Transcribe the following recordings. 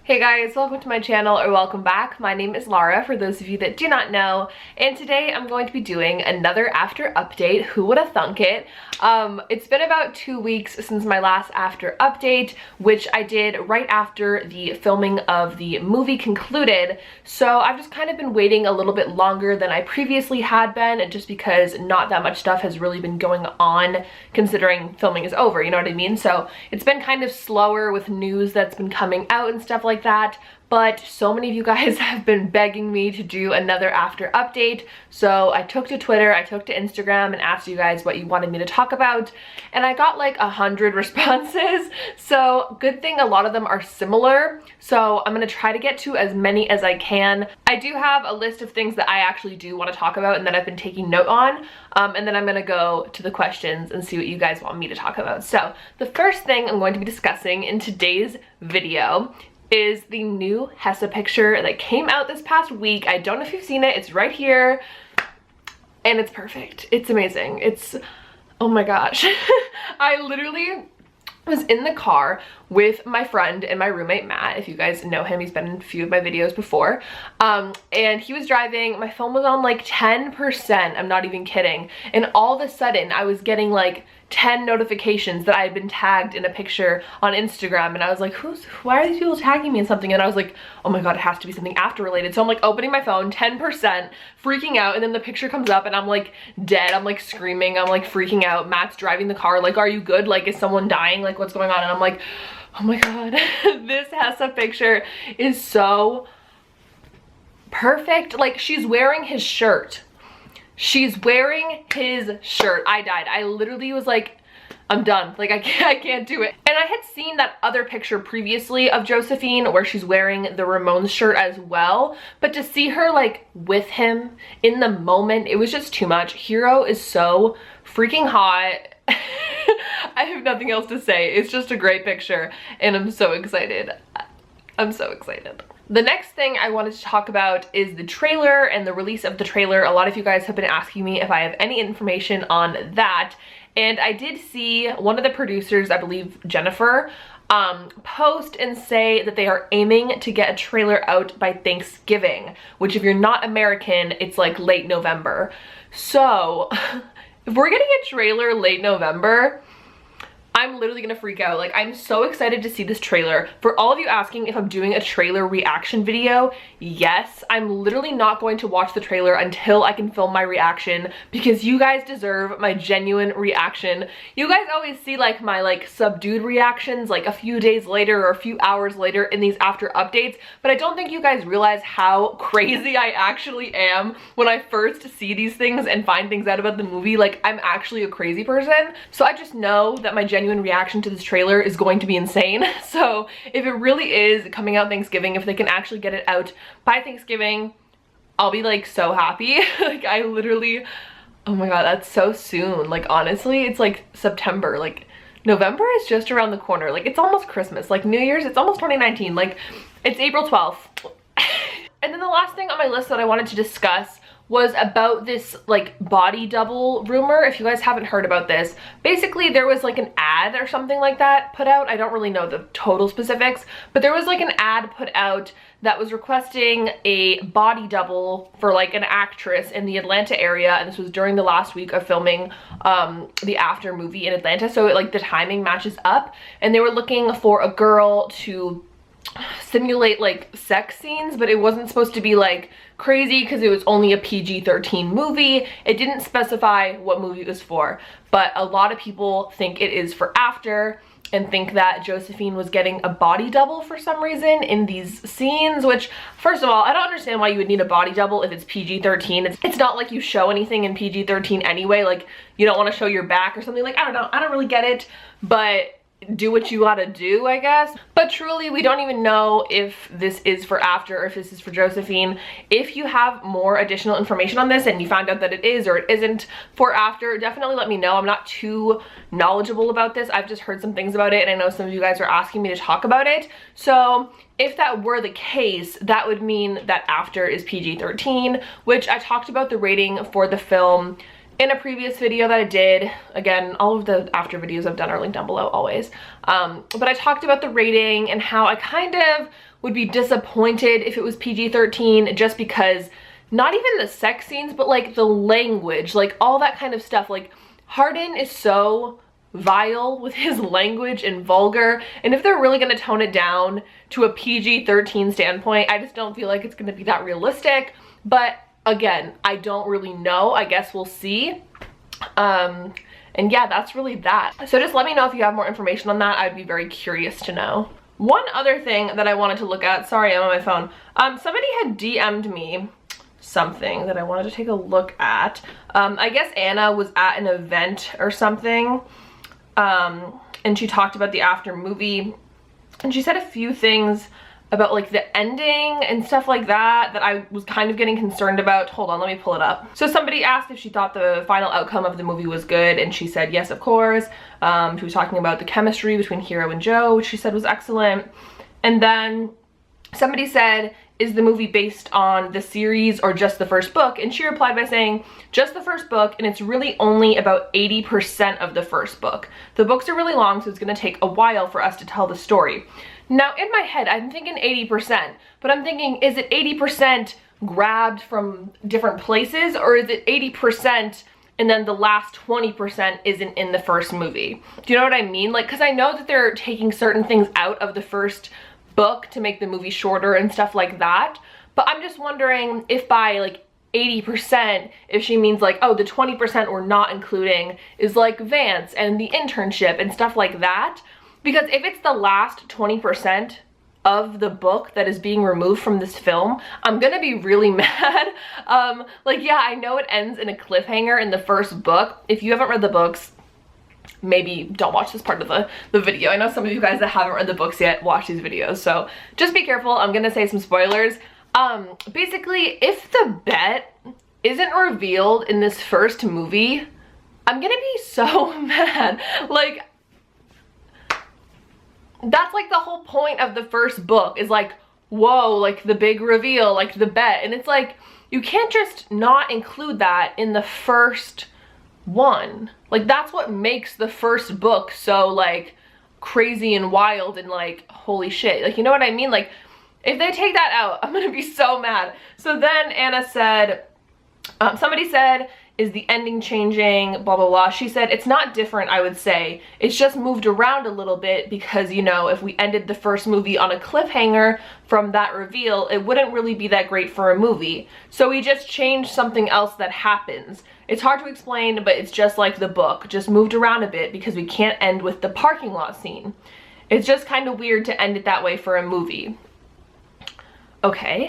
Hey guys, welcome to my channel, or welcome back. My name is Lara, for those of you that do not know, and today I'm going to be doing another after update. Who would have thunk it? It's been about 2 weeks since my last after update, which I did right after the filming of the movie concluded, so I've just kind of been waiting a little bit longer than I previously had been, just because not that much stuff has really been going on considering filming is over, you know what I mean? So it's been kind of slower with news that's been coming out and stuff like that, but so many of you guys have been begging me to do another after update, so I took to Twitter, I took to Instagram and asked you guys what you wanted me to talk about, and I got like 100 responses, so good thing a lot of them are similar, so I'm gonna try to get to as many as I can. I do have a list of things that I actually do want to talk about and that I've been taking note on, and then I'm gonna go to the questions and see what you guys want me to talk about. So the first thing I'm going to be discussing in today's video is the new Hessa picture that came out this past week. I don't know if you've seen it, it's right here, and it's perfect. It's amazing. It's, oh my gosh. I literally was in the car with my friend and my roommate Matt. If you guys know him, he's been in a few of my videos before, and he was driving. My phone was on like 10%, I'm not even kidding, and all of a sudden I was getting like 10 notifications that I had been tagged in a picture on Instagram, and I was like, why are these people tagging me in something? And I was like, oh my god, it has to be something after related. So I'm like opening my phone, 10%, freaking out, and then the picture comes up and I'm like dead, I'm like screaming, I'm like freaking out. Matt's driving the car like, are you good? Like, is someone dying? Like, what's going on? And I'm like, oh my god, this Hessa picture is so perfect. Like, she's wearing his shirt. She's wearing his shirt. I died. I literally was like, I'm done. Like, I can't do it. And I had seen that other picture previously of Josephine where she's wearing the Ramones shirt as well, but to see her like with him in the moment, it was just too much. Hero is so freaking hot. I have nothing else to say. It's just a great picture and I'm so excited. I'm so excited. The next thing I wanted to talk about is the trailer and the release of the trailer. A lot of you guys have been asking me if I have any information on that, and I did see one of the producers, I believe Jennifer, post and say that they are aiming to get a trailer out by Thanksgiving, which if you're not American, it's like late November. So if we're getting a trailer late November, I'm literally gonna freak out. Like, I'm so excited to see this trailer. For all of you asking if I'm doing a trailer reaction video, yes, I'm literally not going to watch the trailer until I can film my reaction, because you guys deserve my genuine reaction. You guys always see like my like subdued reactions like a few days later or a few hours later in these after updates, but I don't think you guys realize how crazy I actually am when I first see these things and find things out about the movie. Like, I'm actually a crazy person. So I just know that my genuine reaction to this trailer is going to be insane. So if it really is coming out Thanksgiving, if they can actually get it out by Thanksgiving, I'll be like so happy. Like, I literally, oh my god, that's so soon. Like, honestly, it's like September. Like, November is just around the corner. Like, it's almost Christmas. Like, New Year's, it's almost 2019. Like, it's April 12th. And then the last thing on my list that I wanted to discuss was about this like body double rumor. If you guys haven't heard about this, basically there was like an ad or something like that put out. I don't really know the total specifics, but there was like an ad put out that was requesting a body double for like an actress in the Atlanta area, and this was during the last week of filming the After movie in Atlanta, so like the timing matches up, and they were looking for a girl to simulate like sex scenes, but it wasn't supposed to be like crazy because it was only a PG-13 movie. It didn't specify what movie it was for, but a lot of people think it is for After and think that Josephine was getting a body double for some reason in these scenes, which, first of all, I don't understand why you would need a body double if it's PG-13. It's not like you show anything in PG-13 anyway. Like, you don't want to show your back or something. Like, I don't know, I don't really get it, but do what you gotta do, I guess. But truly, we don't even know if this is for After or if this is for Josephine. If you have more additional information on this and you find out that it is or it isn't for After, definitely let me know. I'm not too knowledgeable about this. I've just heard some things about it, and I know some of you guys are asking me to talk about it. So if that were the case, that would mean that After is PG-13, which I talked about the rating for the film in a previous video that I did. Again, all of the after videos I've done are linked down below always. But I talked about the rating and how I kind of would be disappointed if it was PG-13, just because not even the sex scenes, but like the language, like all that kind of stuff. Like Hardin is so vile with his language and vulgar, and if they're really going to tone it down to a PG-13 standpoint, I just don't feel like it's going to be that realistic. But again, I don't really know. I guess we'll see. And yeah, that's really that. So just let me know if you have more information on that. I'd be very curious to know. One other thing that I wanted to look at, sorry, I'm on my phone. Somebody had DM'd me something that I wanted to take a look at. I guess Anna was at an event or something, and she talked about the after movie, and she said a few things about like the ending and stuff like that that I was kind of getting concerned about. Hold on, let me pull it up. So somebody asked if she thought the final outcome of the movie was good, and she said yes, of course. She was talking about the chemistry between Hero and Joe, which she said was excellent. And then somebody said, is the movie based on the series or just the first book? And she replied by saying, just the first book, and it's really only about 80% of the first book. The books are really long, so it's gonna take a while for us to tell the story. Now, in my head, I'm thinking 80%, but I'm thinking, is it 80% grabbed from different places, or is it 80% and then the last 20% isn't in the first movie? Do you know what I mean? Like, because I know that they're taking certain things out of the first book to make the movie shorter and stuff like that, but I'm just wondering if by like 80%, if she means like, oh, the 20% we're not including is like Vance and the internship and stuff like that. Because if it's the last 20% of the book that is being removed from this film, I'm gonna be really mad. Like, yeah, I know it ends in a cliffhanger in the first book. If you haven't read the books, maybe don't watch this part of the video. I know some of you guys that haven't read the books yet watch these videos, so just be careful. I'm gonna say some spoilers. Basically, if the bet isn't revealed in this first movie, I'm gonna be so mad. Like, that's like the whole point of the first book, is like, whoa, like the big reveal, like the bet. And it's like, you can't just not include that in the first one. Like, that's what makes the first book so like crazy and wild and like, holy shit. Like, you know what I mean? Like, if they take that out, I'm gonna be so mad. So then Anna said, somebody said, is the ending changing, blah, blah, blah. She said, it's not different, I would say. It's just moved around a little bit because, you know, if we ended the first movie on a cliffhanger from that reveal, it wouldn't really be that great for a movie. So we just changed something else that happens. It's hard to explain, but it's just like the book, just moved around a bit because we can't end with the parking lot scene. It's just kind of weird to end it that way for a movie. Okay,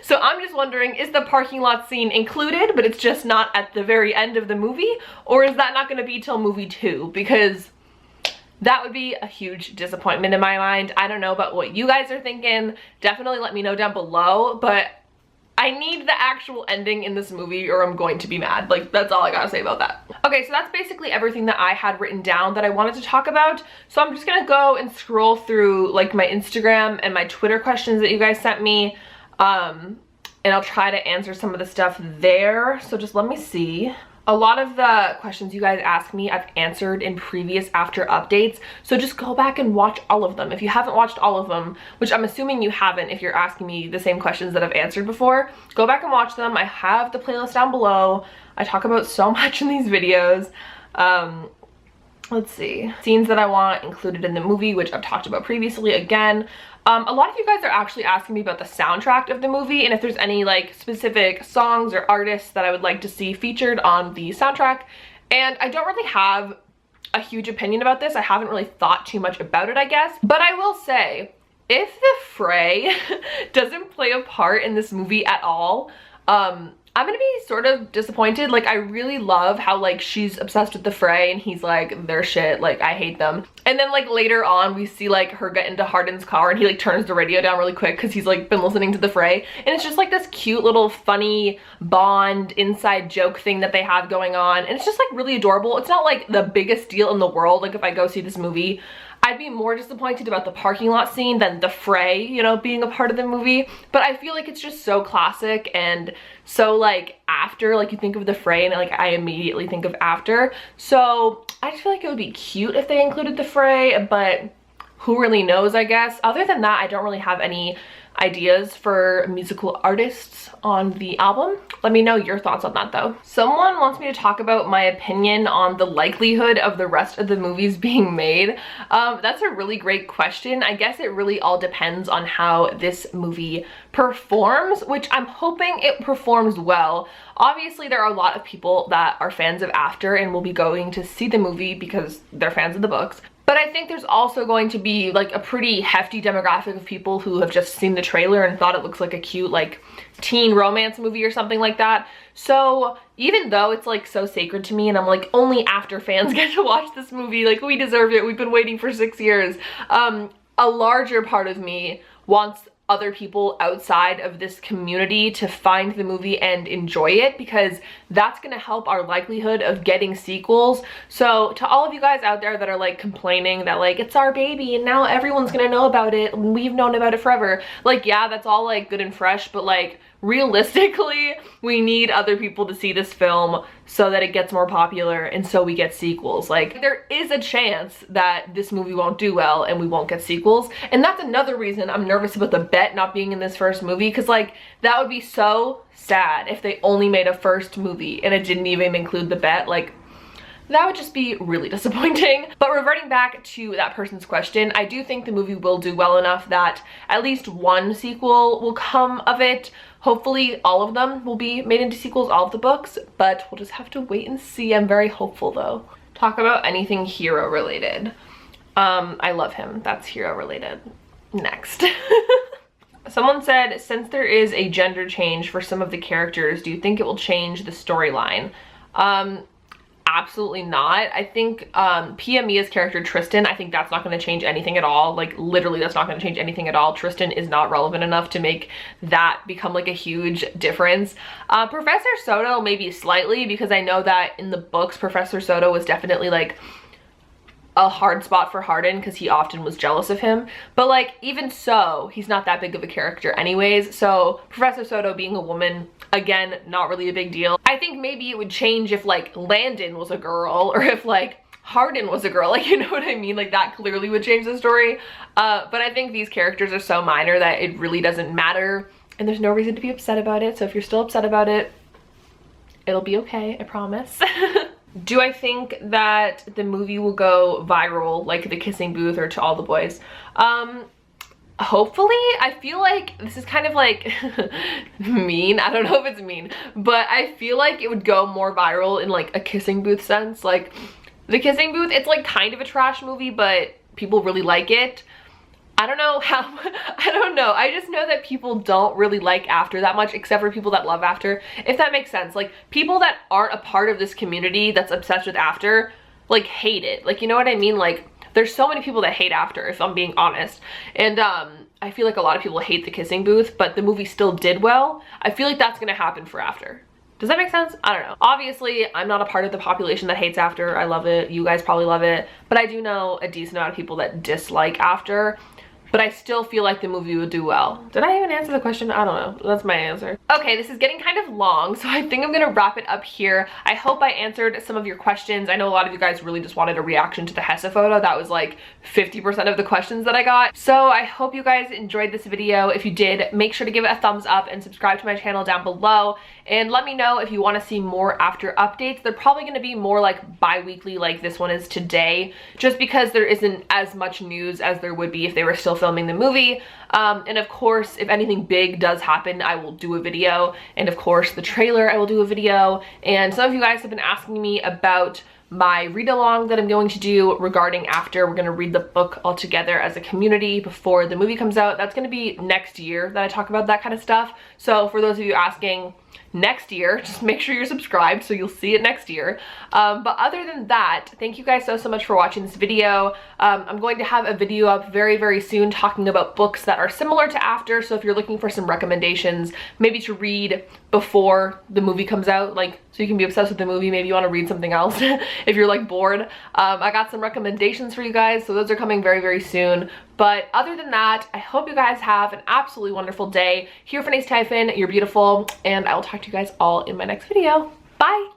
so I'm just wondering, is the parking lot scene included, but it's just not at the very end of the movie? Or is that not going to be till movie 2? Because that would be a huge disappointment in my mind. I don't know about what you guys are thinking. Definitely let me know down below, but I need the actual ending in this movie or I'm going to be mad. Like, that's all I gotta say about that. Okay, so that's basically everything that I had written down that I wanted to talk about. So I'm just gonna go and scroll through like my Instagram and my Twitter questions that you guys sent me. And I'll try to answer some of the stuff there. So just let me see. A lot of the questions you guys asked me, I've answered in previous after updates. So just go back and watch all of them. If you haven't watched all of them, which I'm assuming you haven't if you're asking me the same questions that I've answered before, go back and watch them. I have the playlist down below. I talk about so much in these videos. Let's see. Scenes that I want included in the movie, which I've talked about previously again. A lot of you guys are actually asking me about the soundtrack of the movie and if there's any like specific songs or artists that I would like to see featured on the soundtrack. And I don't really have a huge opinion about this. I haven't really thought too much about it, I guess. But I will say, if the Fray doesn't play a part in this movie at all, I'm gonna be sort of disappointed. Like, I really love how like she's obsessed with the Fray and he's like, they're shit, like I hate them. And then like later on we see like her get into Hardin's car and he like turns the radio down really quick because he's like been listening to the Fray. And it's just like this cute little funny Bond inside joke thing that they have going on. And it's just like really adorable. It's not like the biggest deal in the world. Like if I go see this movie, I'd be more disappointed about the parking lot scene than the fray, you know, being a part of the movie. But I feel like it's just so classic and so like after, like you think of the fray and like I immediately think of after. So I just feel like it would be cute if they included the fray, but who really knows, I guess. Other than that, I don't really have any ideas for musical artists on the album. Let me know your thoughts on that though. Someone wants me to talk about my opinion on the likelihood of the rest of the movies being made. That's a really great question. I guess it really all depends on how this movie performs, which I'm hoping it performs well. Obviously, there are a lot of people that are fans of After and will be going to see the movie because they're fans of the books. But I think there's also going to be like a pretty hefty demographic of people who have just seen the trailer and thought it looks like a cute like teen romance movie or something like that. So even though it's like so sacred to me and I'm like only After fans get to watch this movie, like we deserve it, we've been waiting for 6 years, a larger part of me wants other people outside of this community to find the movie and enjoy it, because that's gonna help our likelihood of getting sequels. So to all of you guys out there that are like complaining that like it's our baby and now everyone's gonna know about it and we've known about it forever, like yeah, that's all like good and fresh, but like realistically we need other people to see this film so that it gets more popular and so we get sequels. Like there is a chance that this movie won't do well and we won't get sequels, and that's another reason I'm nervous about the bet not being in this first movie, because like that would be so sad if they only made a first movie and it didn't even include the bet. Like that would just be really disappointing. But reverting back to that person's question, I do think the movie will do well enough that at least one sequel will come of it. Hopefully all of them will be made into sequels, all of the books, but we'll just have to wait and see. I'm very hopeful though. Talk about anything hero related. I love him. That's hero related. Next. Someone said, since there is a gender change for some of the characters, do you think it will change the storyline? Absolutely not. I think Pia Mia's character Tristan, I think that's not going to change anything at all. Like literally that's not going to change anything at all. Tristan is not relevant enough to make that become like a huge difference. Professor Soto maybe slightly, because I know that in the books Professor Soto was definitely like a hard spot for Hardin because he often was jealous of him, but like even so he's not that big of a character anyways. So Professor Soto being a woman, again, not really a big deal. I think maybe it would change if like Landon was a girl or if like Hardin was a girl, like you know what I mean, like that clearly would change the story. But I think these characters are so minor that it really doesn't matter and there's no reason to be upset about it. So if you're still upset about it, it'll be okay, I promise. Do I think that the movie will go viral like The Kissing Booth or To All the Boys? Hopefully. I feel like this is kind of like mean. I don't know if it's mean, but I feel like it would go more viral in like a Kissing Booth sense. Like The Kissing Booth, it's like kind of a trash movie, but people really like it. I don't know how, I don't know. I just know that people don't really like After that much, except for people that love After, if that makes sense. Like people that aren't a part of this community that's obsessed with After, like hate it. Like, you know what I mean? Like there's so many people that hate After, if I'm being honest. And I feel like a lot of people hate The Kissing Booth, but the movie still did well. I feel like that's gonna happen for After. Does that make sense? I don't know. Obviously, I'm not a part of the population that hates After. I love it. You guys probably love it. But I do know a decent amount of people that dislike After. But I still feel like the movie would do well. Did I even answer the question? I don't know. That's my answer. Okay, this is getting kind of long, so I think I'm gonna wrap it up here. I hope I answered some of your questions. I know a lot of you guys really just wanted a reaction to the Hesse photo. That was like 50% of the questions that I got. So I hope you guys enjoyed this video. If you did, make sure to give it a thumbs up and subscribe to my channel down below. And let me know if you want to see more After updates. They're probably going to be more like bi-weekly like this one is today, just because there isn't as much news as there would be if they were still filming the movie. And of course, if anything big does happen, I will do a video. And of course, the trailer, I will do a video. And some of you guys have been asking me about my read-along that I'm going to do regarding After. We're going to read the book all together as a community before the movie comes out. That's going to be next year that I talk about that kind of stuff. So for those of you asking, next year. Just make sure you're subscribed so you'll see it next year. But other than that, thank you guys so much for watching this video. I'm going to have a video up very soon talking about books that are similar to After, so if you're looking for some recommendations, maybe to read before the movie comes out, like, so you can be obsessed with the movie, maybe you want to read something else if you're like bored. I got some recommendations for you guys, so those are coming very soon. But other than that, I hope you guys have an absolutely wonderful day. Here for Typhon, you're beautiful, and I will talk to you guys all in my next video. Bye!